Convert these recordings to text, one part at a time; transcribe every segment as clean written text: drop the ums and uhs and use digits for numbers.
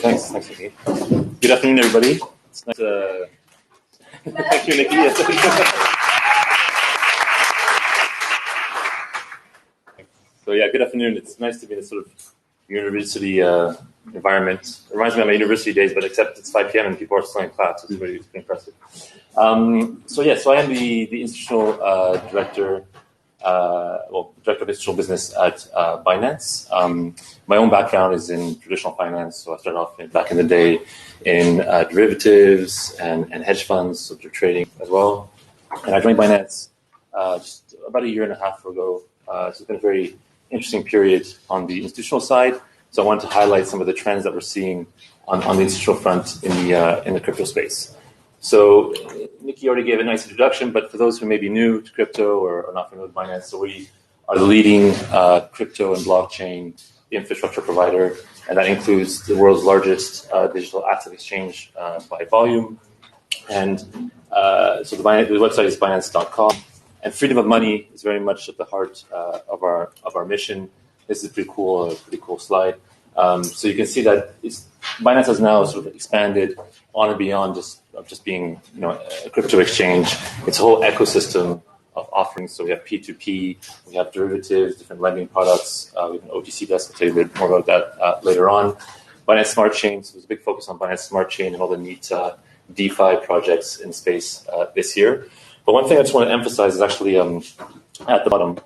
Thanks, Nikki. Good afternoon, everybody. It's nice to... Thank you, Nikki. So yeah, good afternoon. It's nice to be in this sort of university environment. It reminds me of my university days, but except it's 5 p.m. and people are still in class. It's really impressive. So I am the institutional director. Director of institutional business at Binance. My own background is in traditional finance, so I started off back in the day in derivatives and hedge funds, so they're trading as well. And I joined Binance just about a year and a half ago. So it's been a very interesting period on the institutional side. So I wanted to highlight some of the trends that we're seeing on the institutional front in the crypto space. So Nikki already gave a nice introduction, but for those who may be new to crypto or not familiar with Binance, so we are the leading crypto and blockchain infrastructure provider, and that includes the world's largest digital asset exchange by volume. And so the website is Binance.com, and freedom of money is very much at the heart of our mission. This is a pretty cool slide. So you can see that Binance has now sort of expanded on and beyond just being a crypto exchange. It's a whole ecosystem of offerings. So we have P2P, we have derivatives, different lending products. We have an OTC desk. I'll tell you a bit more about that later on. Binance Smart Chain. So there's a big focus on Binance Smart Chain and all the neat DeFi projects in space this year. But one thing I just want to emphasize is actually at the bottom,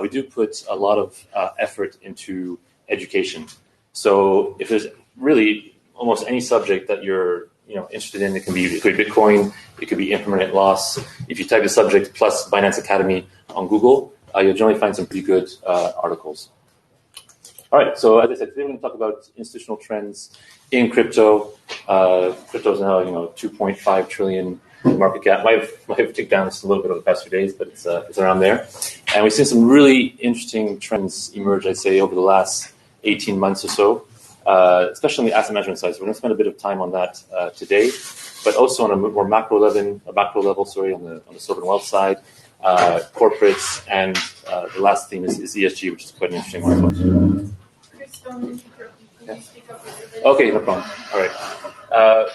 we do put a lot of effort into education. So if there's really almost any subject that you're interested in, it could be Bitcoin, it could be impermanent loss. If you type the subject plus Binance Academy on Google, you'll generally find some pretty good articles. All right, so as I said, today we're going to talk about institutional trends in crypto. Crypto is now 2.5 trillion market cap. Might have ticked down just a little bit over the past few days, but it's around there. And we've seen some really interesting trends emerge, I'd say, over the last 18 months or so. Especially on the asset management side. So we're going to spend a bit of time on that today, but also on a more macro level, on the sovereign wealth side, corporates, and the last theme is ESG, which is quite an interesting one. Okay, no problem. All right.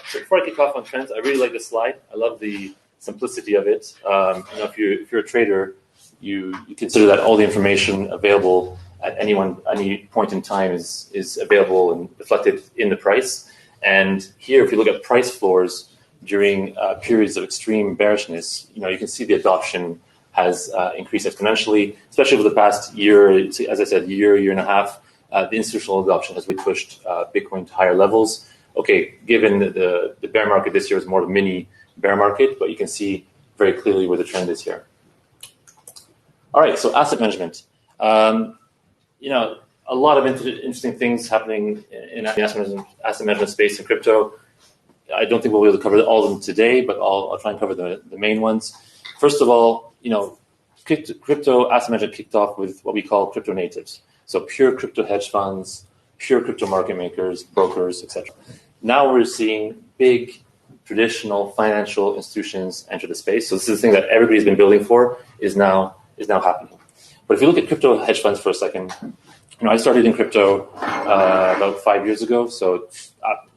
So before I kick off on trends, I really like this slide. I love the simplicity of it. If you're a trader, you consider that all the information available at any point in time is available and reflected in the price. And here, if you look at price floors during periods of extreme bearishness, you can see the adoption has increased exponentially, especially over the past year. As I said, year and a half, the institutional adoption has really pushed Bitcoin to higher levels. Okay, given the bear market this year is more of a mini bear market, but you can see very clearly where the trend is here. All right, so asset management. A lot of interesting things happening in the asset management space in crypto. I don't think we'll be able to cover all of them today, but I'll try and cover the main ones. First of all, crypto asset management kicked off with what we call crypto natives. So pure crypto hedge funds, pure crypto market makers, brokers, etc. Now we're seeing big traditional financial institutions enter the space. So this is the thing that everybody's been building for is now happening. But if you look at crypto hedge funds for a second, I started in crypto about 5 years ago. So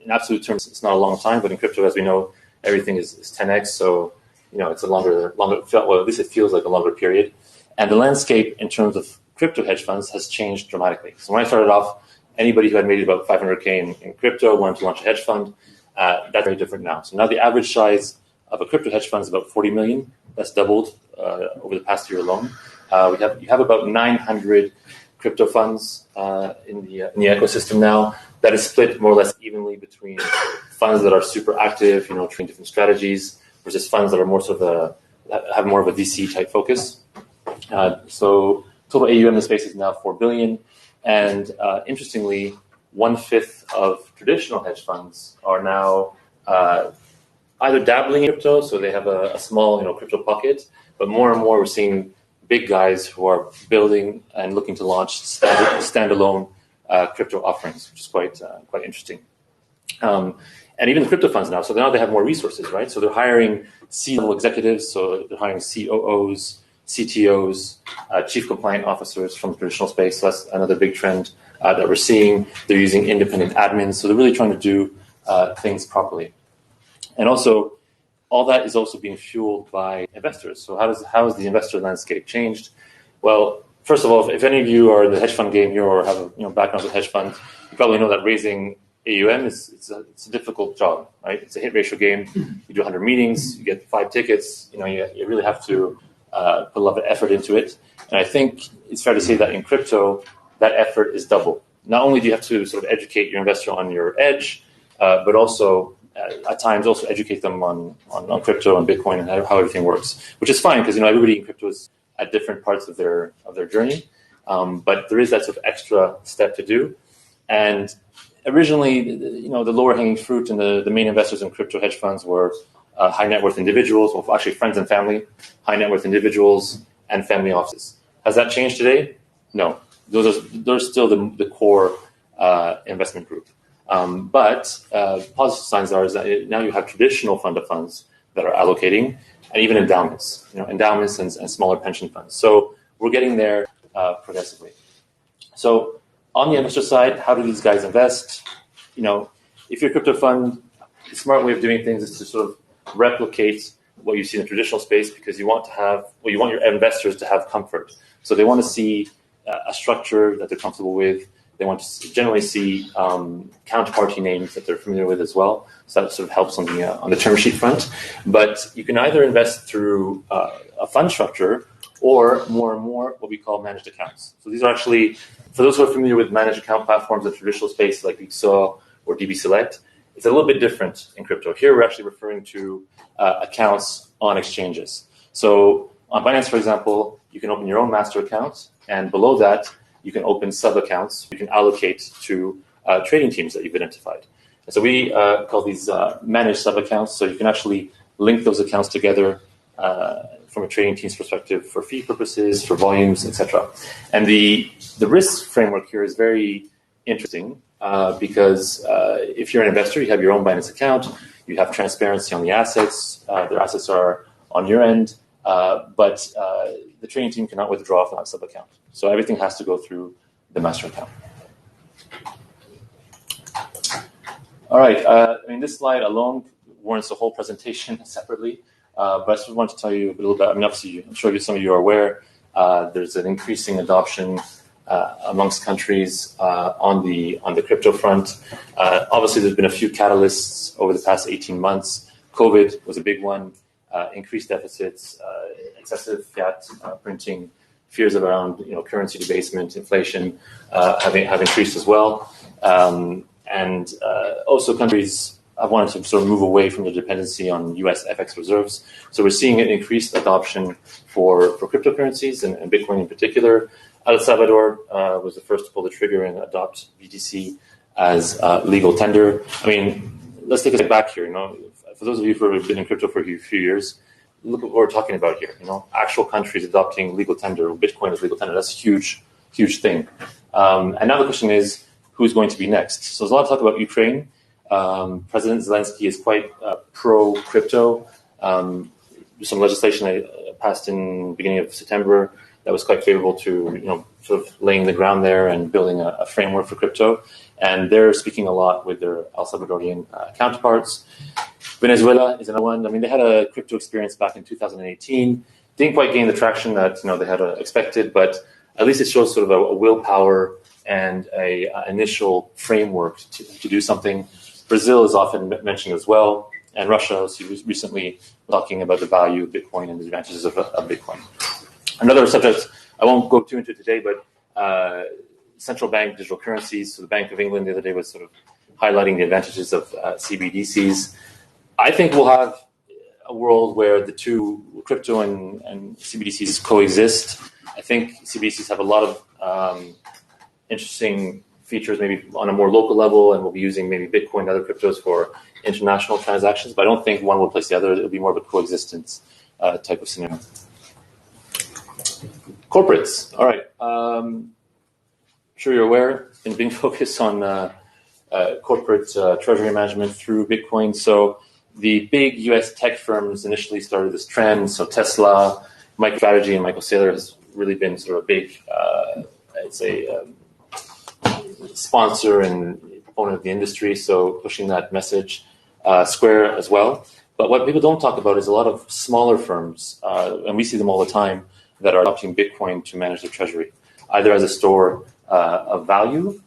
in absolute terms, it's not a long time, but in crypto, as we know, everything is 10x. So, it's a longer, well, at least it feels like a longer period. And the landscape in terms of crypto hedge funds has changed dramatically. So when I started off, anybody who had made about 500K in crypto wanted to launch a hedge fund. That's very different now. So now the average size of a crypto hedge fund is about 40 million. That's doubled over the past year alone. You have about 900 crypto funds in the ecosystem now. That is split more or less evenly between funds that are super active, trying different strategies, versus funds that are more have more of a VC type focus. So total AUM in the space is now 4 billion, and interestingly, 1/5 of traditional hedge funds are now either dabbling in crypto, so they have a small crypto pocket, but more and more we're seeing big guys who are building and looking to launch standalone crypto offerings, which is quite interesting. And even the crypto funds now, so now they have more resources, right? So they're hiring C-level executives, so they're hiring COOs, CTOs, chief compliant officers from the traditional space. So that's another big trend that we're seeing. They're using independent admins, so they're really trying to do things properly. And also, all that is also being fueled by investors. So how has the investor landscape changed? Well, first of all, if any of you are in the hedge fund game here or have a background with hedge funds, you probably know that raising AUM it's a difficult job, right? It's a hit ratio game. You do 100 meetings, you get 5 tickets. You really have to put a lot of effort into it. And I think it's fair to say that in crypto, that effort is double. Not only do you have to sort of educate your investor on your edge, but also at times also educate them on crypto and Bitcoin and how everything works, which is fine because everybody in crypto is at different parts of their journey. But there is that sort of extra step to do. And originally, the lower hanging fruit and the main investors in crypto hedge funds were high net worth individuals, well, actually friends and family, high net worth individuals, and family offices. Has that changed today? No. Those still the core investment group. But positive signs is that now you have traditional fund of funds that are allocating, and even endowments, endowments and smaller pension funds. So we're getting there progressively. So on the investor side, how do these guys invest? If you're a crypto fund, the smart way of doing things is to sort of replicate what you see in the traditional space, because you want your investors to have comfort. So they want to see a structure that they're comfortable with. They want to generally see counterparty names that they're familiar with as well. So that sort of helps on the term sheet front. But you can either invest through a fund structure or more and more what we call managed accounts. So these are actually, for those who are familiar with managed account platforms in traditional space like Celle or DB Select, it's a little bit different in crypto. Here we're actually referring to accounts on exchanges. So on Binance, for example, you can open your own master account, and below that, you can open sub-accounts you can allocate to trading teams that you've identified. And so we call these managed sub-accounts, so you can actually link those accounts together from a trading team's perspective for fee purposes, for volumes, etc. And the risk framework here is very interesting because if you're an investor, you have your own Binance account, you have transparency on the assets, their assets are on your end, but the trading team cannot withdraw from that sub-account. So everything has to go through the master account. All right, this slide alone warrants a whole presentation separately, but I just wanted to tell you a little bit. Obviously, I'm sure some of you are aware, there's an increasing adoption amongst countries on the crypto front. Obviously, there's been a few catalysts over the past 18 months. COVID was a big one. Increased deficits, excessive fiat printing, fears around currency debasement, inflation have increased as well, and also countries have wanted to sort of move away from the dependency on U.S. FX reserves. So we're seeing an increased adoption for cryptocurrencies and Bitcoin in particular. El Salvador was the first to pull the trigger and adopt BTC as legal tender. Let's take a step back here. For those of you who have been in crypto for a few years, look at what we're talking about here. Actual countries adopting legal tender, Bitcoin as legal tender. That's a huge, huge thing. And now the question is, who's going to be next? So there's a lot of talk about Ukraine. President Zelensky is quite pro-crypto. Some legislation passed in the beginning of September that was quite favorable to sort of laying the ground there and building a framework for crypto. And they're speaking a lot with their El Salvadorian counterparts. Venezuela is another one. They had a crypto experience back in 2018. Didn't quite gain the traction that they had expected, but at least it shows sort of a willpower and a initial framework to do something. Brazil is often mentioned as well, and Russia was recently talking about the value of Bitcoin and the advantages of Bitcoin. Another subject I won't go too into today, but central bank digital currencies. So the Bank of England the other day was sort of highlighting the advantages of CBDCs. I think we'll have a world where the two, crypto and CBDCs, coexist. I think CBDCs have a lot of interesting features, maybe on a more local level, and we'll be using maybe Bitcoin and other cryptos for international transactions. But I don't think one will replace the other. It'll be more of a coexistence type of scenario. Corporates. All right. I'm sure you're aware, been being focused on corporate treasury management through Bitcoin. So the big U.S. tech firms initially started this trend. So Tesla, MicroStrategy, and Michael Saylor has really been sort of a big, I'd say, sponsor and proponent of the industry, so pushing that message. Square as well. But what people don't talk about is a lot of smaller firms, and we see them all the time, that are adopting Bitcoin to manage their treasury, either as a store of value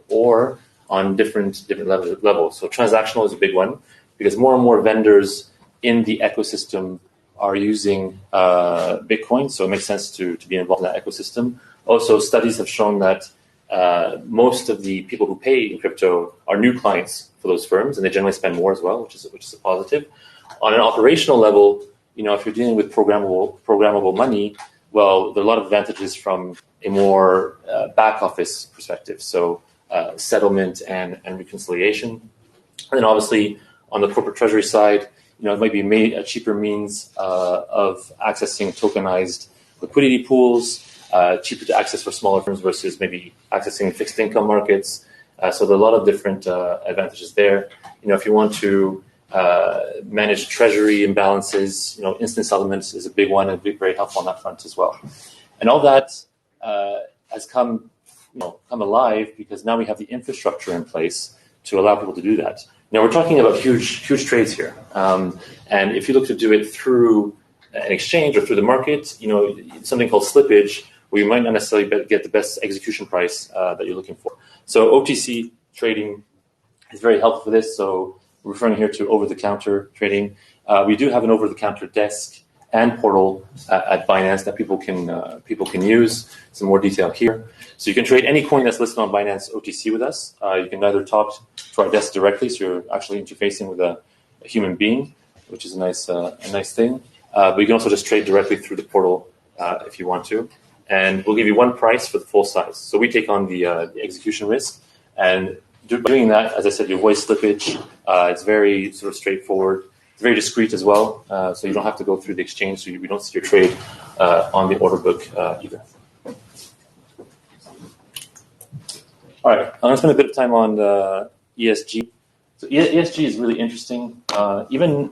or on different levels. So transactional is a big one, because more and more vendors in the ecosystem are using Bitcoin, so it makes sense to be involved in that ecosystem. Also, studies have shown that most of the people who pay in crypto are new clients for those firms, and they generally spend more as well, which is a positive. On an operational level, if you're dealing with programmable money, well, there are a lot of advantages from a more back office perspective. So settlement and reconciliation. And then obviously on the corporate treasury side, it might be a cheaper means of accessing tokenized liquidity pools, cheaper to access for smaller firms versus maybe accessing fixed income markets. So there are a lot of different advantages there. If you want to manage treasury imbalances, instant settlements is a big one and very helpful on that front as well. And all that has come alive because now we have the infrastructure in place to allow people to do that. Now we're talking about huge trades here, and if you look to do it through an exchange or through the market, something called slippage, where you might not necessarily get the best execution price that you're looking for. So OTC trading is very helpful for this. So we're referring here to over-the-counter trading. We do have an over-the-counter desk and portal at Binance that people can use. Some more detail here. So you can trade any coin that's listed on Binance OTC with us. You can either talk to our desk directly, so you're actually interfacing with a human being, which is a nice thing. But you can also just trade directly through the portal if you want to. And we'll give you one price for the full size. So we take on the execution risk. And doing that, as I said, you avoid slippage. It's very sort of straightforward. It's very discreet as well. So you don't have to go through the exchange. So we don't see your trade on the order book either. All right, I'm going to spend a bit of time on ESG. So ESG is really interesting. Even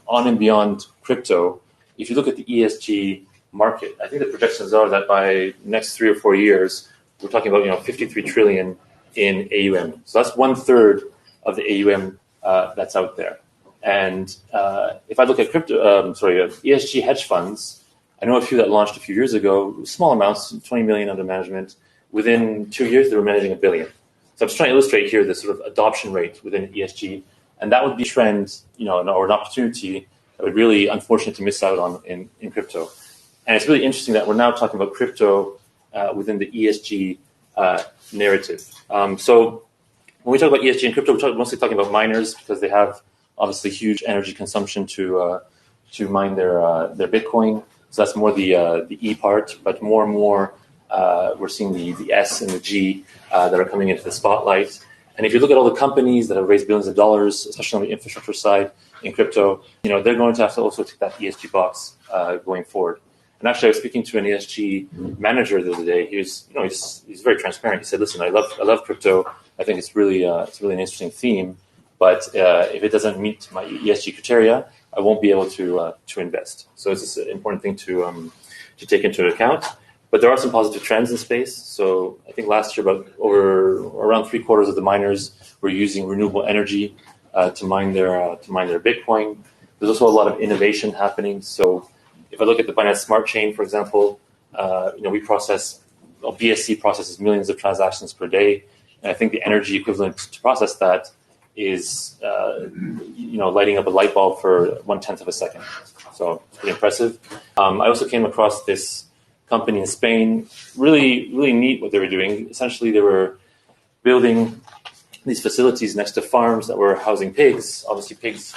on and beyond crypto, if you look at the ESG market, I think the projections are that by next 3 or 4 years, we're talking about 53 trillion in AUM. So that's 1/3 of the AUM that's out there. And if I look at ESG hedge funds, I know a few that launched a few years ago, small amounts, 20 million under management. Within 2 years, they were managing $1 billion. So I'm just trying to illustrate here the sort of adoption rate within ESG, and that would be a trend, or an opportunity that would really unfortunate to miss out on in crypto. And it's really interesting that we're now talking about crypto within the ESG narrative. So when we talk about ESG and crypto, we're mostly talking about miners because they have obviously huge energy consumption to mine their Bitcoin. So that's more the E part, but more and more we're seeing the S and the G that are coming into the spotlight. And if you look at all the companies that have raised billions of dollars, especially on the infrastructure side in crypto, they're going to have to also tick that ESG box going forward. And actually, I was speaking to an ESG manager the other day. He's very transparent. He said, "Listen, I love crypto. I think it's really an interesting theme. But if it doesn't meet my ESG criteria, I won't be able to invest." So it's just an important thing to take into account. But there are some positive trends in space. So I think last year, around 3/4 of the miners were using renewable energy to mine their Bitcoin. There's also a lot of innovation happening. So if I look at the Binance Smart Chain, for example, BSC processes millions of transactions per day, and I think the energy equivalent to process that is lighting up a light bulb for 1/10 of a second. So it's pretty impressive. I also came across this company in Spain, really neat what they were doing. Essentially, they were building these facilities next to farms that were housing pigs. Obviously, pigs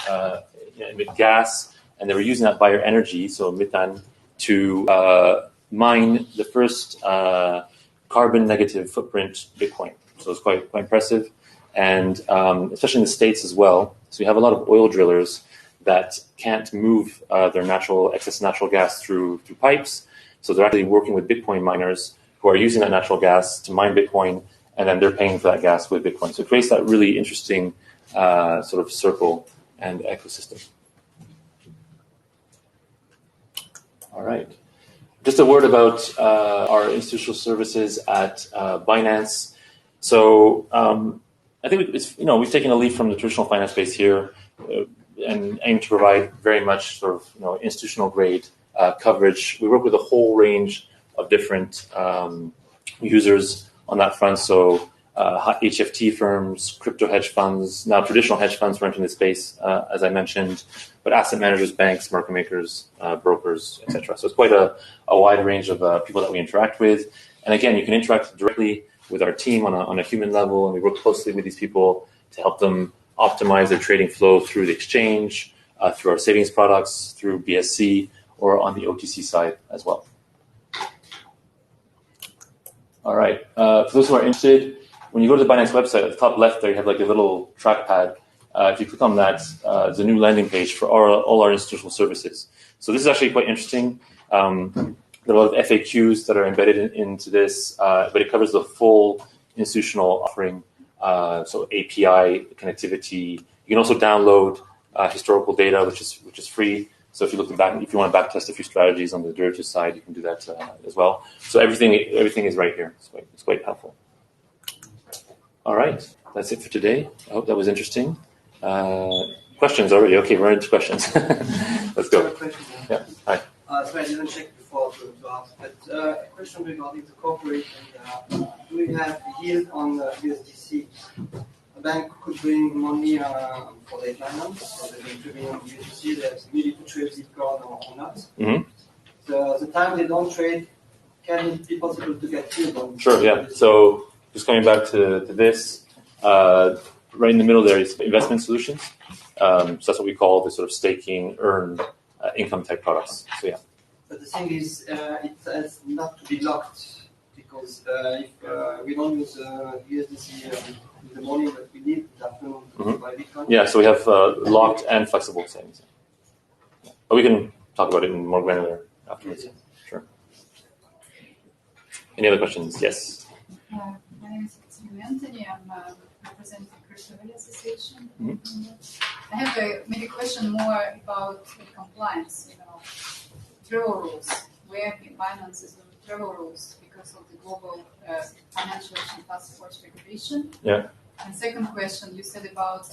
emit gas, and they were using that bioenergy, so methane, to mine the first carbon negative footprint Bitcoin. So it's quite impressive, and especially in the States as well. So you have a lot of oil drillers that can't move their excess natural gas through pipes. So they're actually working with Bitcoin miners who are using that natural gas to mine Bitcoin, and then they're paying for that gas with Bitcoin. So it creates that really interesting sort of circle and ecosystem. All right. Just a word about our institutional services at Binance. So I think we've taken a lead from the traditional finance space here and aim to provide very much sort of institutional grade coverage. We work with a whole range of different users on that front. So HFT firms, crypto hedge funds, now traditional hedge funds were entering the space, as I mentioned, but asset managers, banks, market makers, brokers, etc. So it's quite a wide range of people that we interact with. And again, you can interact directly with our team on a human level, and we work closely with these people to help them optimize their trading flow through the exchange, through our savings products, through BSC, or on the OTC side as well. All right. For those who are interested, when you go to the Binance website, at the top left there, you have like a little trackpad. If you click on that, there's a new landing page for all our institutional services. So this is actually quite interesting. There are a lot of FAQs that are embedded into this, but it covers the full institutional offering. So API connectivity. You can also download historical data, which is free. So if you want to backtest a few strategies on the derivative side, you can do that as well. So everything is right here. It's quite helpful. All right, that's it for today. I hope that was interesting. Questions already? Okay, we're into questions. Let's go. Yeah. Hi. Sorry, I didn't check before to ask, but a question regarding the corporate. Do we have yield on USDC? A bank could bring money for their clients, so they're going to bring on USDC. They have ability to trade Bitcoin or not. Mm-hmm. So the time they don't trade, can it be possible to get yield on? Sure. Yeah. So just coming back to this, right in the middle there is investment solutions. So that's what we call the sort of staking, earned income type products. So yeah. But the thing is, it has not to be locked, because if we don't use USDC in the morning, but we need the afternoon to buy Bitcoin. Yeah, so we have locked and flexible savings. Yeah. But we can talk about it in more granular afterwards. Yeah. Sure. Any other questions? Yes. My name is Anthony. I'm representing Crypto Value Association. Mm-hmm. I have maybe a question more about compliance. Travel rules. Where Binance is on travel rules because of the global financial action task force regulation. Yeah. And second question, you said about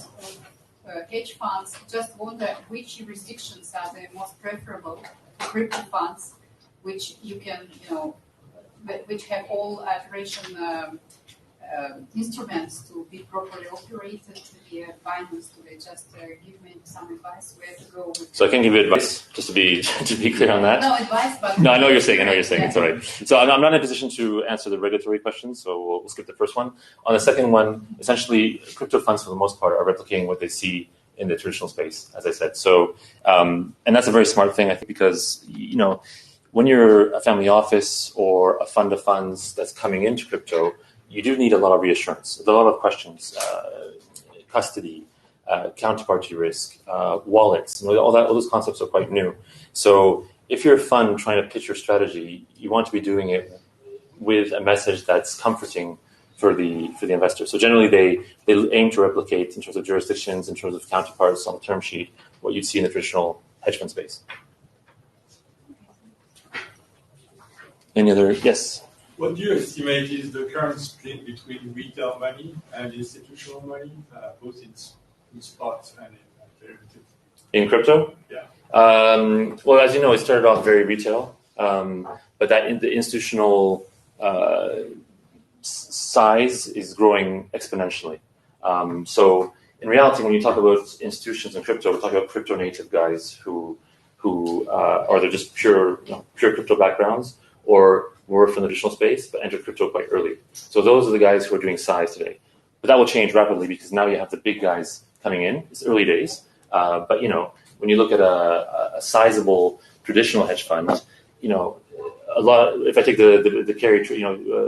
hedge funds. Just wonder which jurisdictions are the most preferable for crypto funds, which you can, which have all operation instruments to be properly operated via Binance. Do they just give me some advice where to go? So I can give you advice, just to be clear on that. No advice, but no, I know what you're saying. Yeah. It's all right. So I'm not in a position to answer the regulatory questions, so we'll skip the first one. On the second one, essentially, crypto funds for the most part are replicating what they see in the traditional space, as I said. So, and that's a very smart thing, I think, because when you're a family office or a fund of funds that's coming into crypto, you do need a lot of reassurance. There's a lot of questions, custody, counterparty risk, wallets. All those concepts are quite new. So if you're a fund trying to pitch your strategy, you want to be doing it with a message that's comforting for the investor. So generally, they aim to replicate in terms of jurisdictions, in terms of counterparts on the term sheet, what you'd see in the traditional hedge fund space. Any other? Yes. What do you estimate is the current split between retail money and institutional money, both in spot and in derivatives? In crypto? Yeah. Well, as you know, it started off very retail, but the institutional size is growing exponentially. So in reality, when you talk about institutions in crypto, we're talking about crypto native guys who are they're just pure crypto backgrounds, or were from the traditional space but entered crypto quite early. So those are the guys who are doing size today. But that will change rapidly because now you have the big guys coming in. It's early days, but when you look at a sizable traditional hedge fund, a lot. If I take the carry,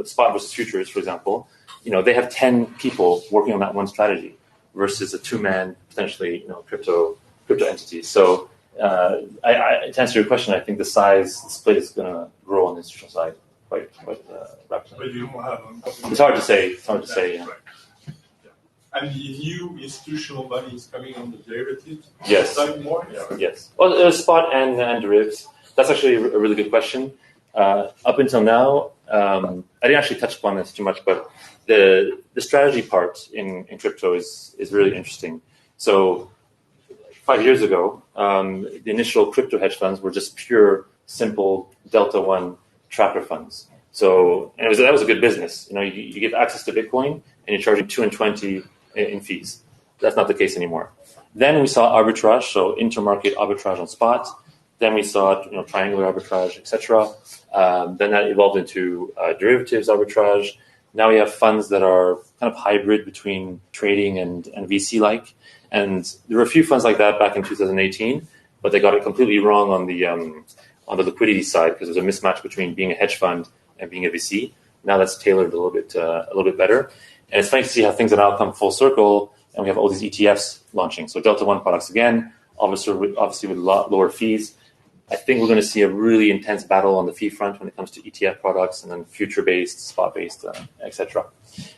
spot versus futures, for example, they have 10 people working on that one strategy versus a 2-man potentially crypto entity. So to answer your question, I think the split is going to grow on the institutional side quite rapidly. But you don't have It's hard to say. Yeah. Right. And the new institutional money is coming on the derivatives Yes. side more? Yeah. Yes. Well, spot and derivatives. That's actually a really good question. Up until now, I didn't actually touch upon this too much, but the strategy part in crypto is really interesting. So 5 years ago, the initial crypto hedge funds were just pure, simple Delta One tracker funds. So and that was a good business. You get access to Bitcoin and you're charging 2 and 20 in fees. That's not the case anymore. Then we saw arbitrage, so intermarket arbitrage on spot. Then we saw triangular arbitrage, etc. Then that evolved into derivatives arbitrage. Now we have funds that are kind of hybrid between trading and VC-like. And there were a few funds like that back in 2018, but they got it completely wrong on the liquidity side because there's a mismatch between being a hedge fund and being a VC. Now that's tailored a little bit better. And it's funny to see how things have now come full circle, and we have all these ETFs launching. So Delta One products again, obviously with a lot lower fees. I think we're going to see a really intense battle on the fee front when it comes to ETF products and then future-based, spot-based, etc.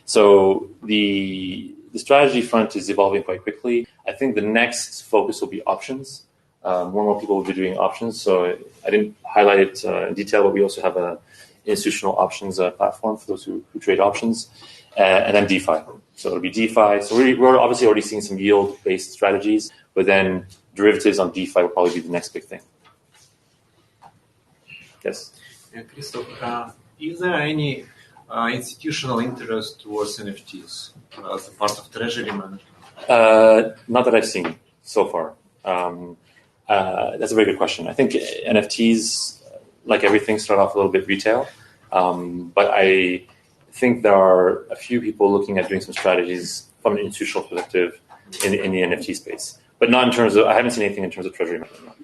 So the strategy front is evolving quite quickly. I think the next focus will be options. More and more people will be doing options. So I didn't highlight it in detail, but we also have an institutional options platform for those who trade options. And then DeFi. So it'll be DeFi. So we're obviously already seeing some yield-based strategies, but then derivatives on DeFi will probably be the next big thing. Yes. Christoph, is there any institutional interest towards NFTs as a part of treasury management? Not that I've seen so far. That's a very good question. I think NFTs, like everything, start off a little bit retail, but I think there are a few people looking at doing some strategies from an institutional perspective in the NFT space, but not in terms of. I haven't seen anything in terms of treasury management.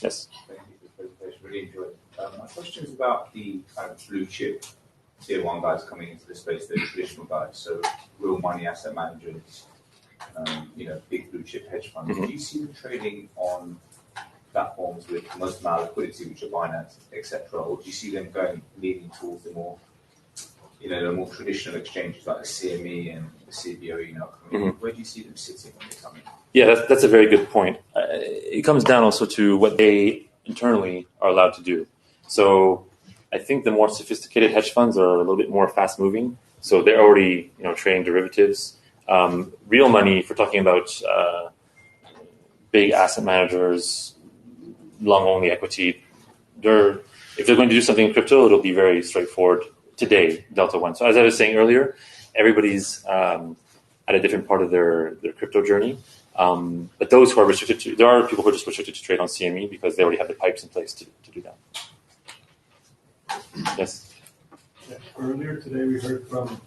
Yes. Really enjoyed it. My question is about the kind of blue chip tier one guys coming into the space, the traditional guys, so real money asset managers, big blue chip hedge funds. Mm-hmm. Do you see them trading on platforms with the most amount of liquidity, which are Binance, etc., or do you see them leaning towards the more traditional exchanges like the CME and the CBOE now coming in? Where do you see them sitting when they come in? Yeah, that's a very good point. It comes down also to what they internally are allowed to do. So I think the more sophisticated hedge funds are a little bit more fast moving. So they're already trading derivatives. Real money, if we're talking about big asset managers, long only equity, if they're going to do something in crypto, it'll be very straightforward today, Delta One. So as I was saying earlier, everybody's at a different part of their crypto journey. But those who are restricted there are people who are just restricted to trade on CME because they already have the pipes in place to do that. Yes. Yeah. Earlier today, we heard from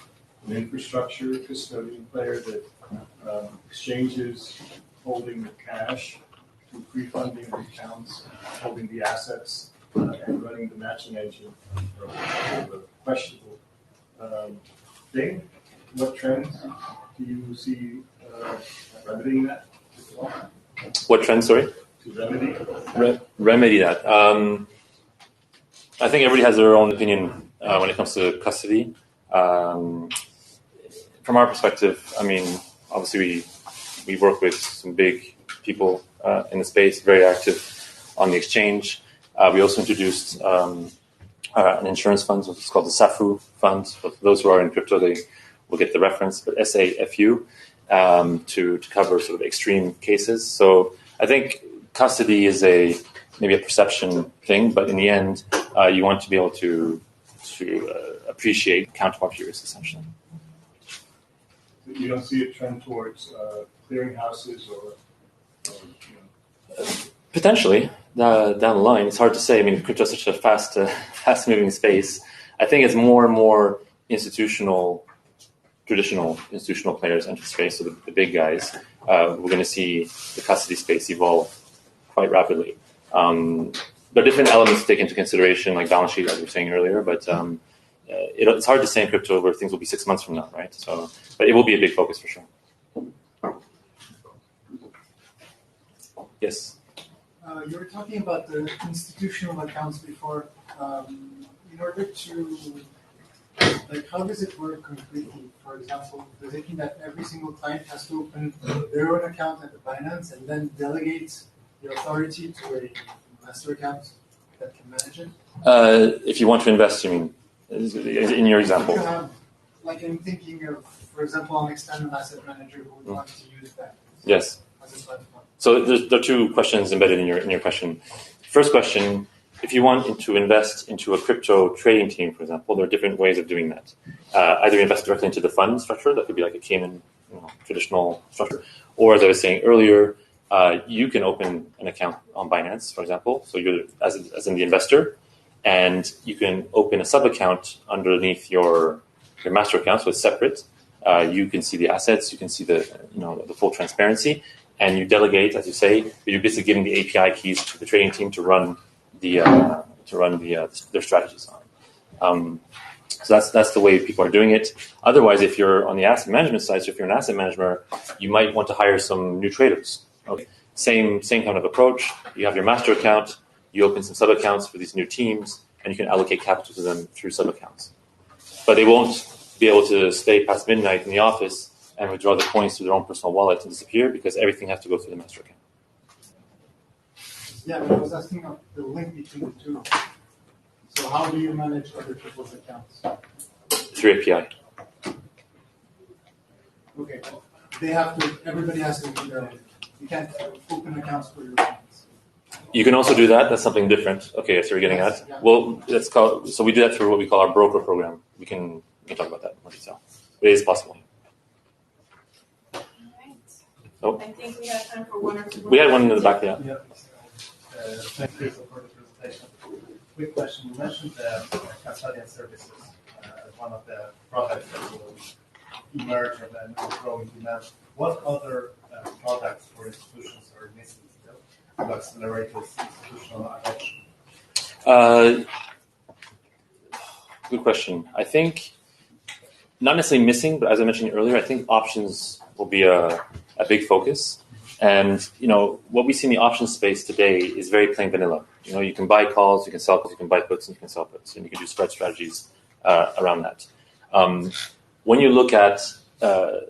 an infrastructure custodian player that exchanges holding the cash to pre-funding the accounts, holding the assets, and running the matching engine are a questionable thing. What trends do you see remedying that? What trend, sorry? To remedy? Remedy that. I think everybody has their own opinion when it comes to custody. From our perspective, I mean, obviously we work with some big people in the space, very active on the exchange. We also introduced an insurance fund, it's called the SAFU fund. For those who are in crypto, they will get the reference, but SAFU, to cover sort of extreme cases. So I think custody is maybe a perception thing, but in the end, you want to be able to appreciate counterparty risk, essentially. You don't see a trend towards clearinghouses or Potentially down the line. It's hard to say. I mean, crypto is such a fast-moving space. I think as more and more traditional institutional players enter the space, so the big guys, we're going to see the custody space evolve quite rapidly. There are different elements to take into consideration, like balance sheet, as we were saying earlier, but it's hard to say in crypto where things will be 6 months from now, right? So, but it will be a big focus for sure. Yes. You were talking about the institutional accounts before. In order to, how does it work concretely? For example, does it mean that every single client has to open their own account at the Binance and then delegate the authority to a master account that can manage it? If you want to invest, you mean, in your example? Like I'm thinking of, for example, an external asset manager who would want to use that. Yes. As a platform. So there are two questions embedded in your question. First question, if you want to invest into a crypto trading team, for example, there are different ways of doing that. Either invest directly into the fund structure, that could be like a Cayman traditional structure, or as I was saying earlier, you can open an account on Binance, for example. So you're as in the investor, and you can open a sub account underneath your master account, so it's separate. You can see the assets, you can see the full transparency, and you delegate, as you say, you're basically giving the API keys to the trading team to run their strategies on. So that's the way people are doing it. Otherwise, if you're on the asset management side, so if you're an asset manager, you might want to hire some new traders. Okay, same kind of approach. You have your master account, you open some sub accounts for these new teams, and you can allocate capital to them through sub accounts. But they won't be able to stay past midnight in the office and withdraw the coins to their own personal wallet and disappear because everything has to go through the master account. Yeah, but I was asking of the link between the two. So how do you manage other people's accounts? Through API. Okay, they have to. Everybody has to do their own. You can't open accounts for your accounts. You can also do that. That's something different. Okay, so you're getting at. Yeah. Well, so we do that through what we call our broker program. We can talk about that in more detail. It is possible. Oh. I think we have time for one or two. We had one in the back, yeah. Thank you for the presentation. Quick question. You mentioned custodian services as one of the products that will emerge and then will grow in demand. What other products for institutions are missing still to accelerate this institutional adoption? Good question. I think not necessarily missing, but as I mentioned earlier, I think options will be a big focus. And what we see in the options space today is very plain vanilla. You can buy calls, you can sell calls, you can buy puts, and you can sell puts, and you can do spread strategies around that. When you look at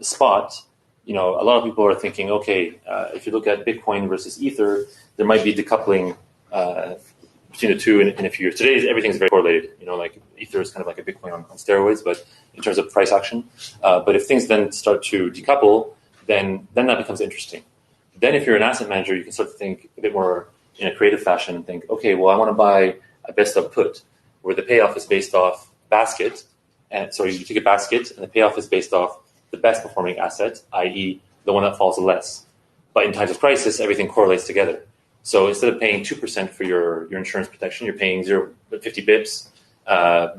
spot, a lot of people are thinking, okay, if you look at Bitcoin versus Ether, there might be decoupling between the two in a few years. Today, everything's very correlated. Like Ether is kind of like a Bitcoin on steroids, but in terms of price action. But if things then start to decouple, then that becomes interesting. Then if you're an asset manager, you can start to think a bit more in a creative fashion and think, okay, well, I want to buy a best of put where the payoff is based off basket. And so you take a basket and the payoff is based off the best performing asset, i.e. the one that falls less. But in times of crisis, everything correlates together. So instead of paying 2% for your insurance protection, you're paying 50 bips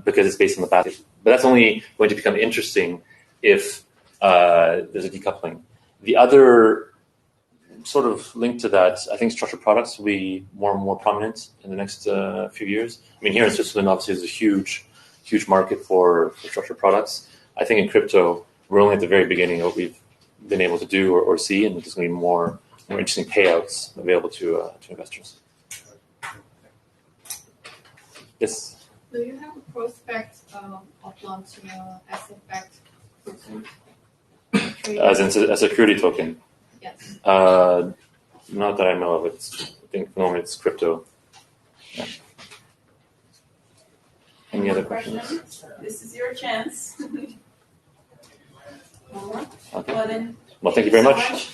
because it's based on the basket. But that's only going to become interesting if there's a decoupling. The other sort of linked to that, I think structured products will be more and more prominent in the next few years. I mean, here in Switzerland, obviously, there's a huge market for structured products. I think in crypto, we're only at the very beginning of what we've been able to do or see, and there's going to be more interesting payouts available to investors. Yes? Do you have a prospect of launching an asset-backed token? As in a security token? Yes. Not that I know of. I think normally it's crypto. Yeah. Any other questions? This is your chance. Okay. Well, then, Well, thank you very so much.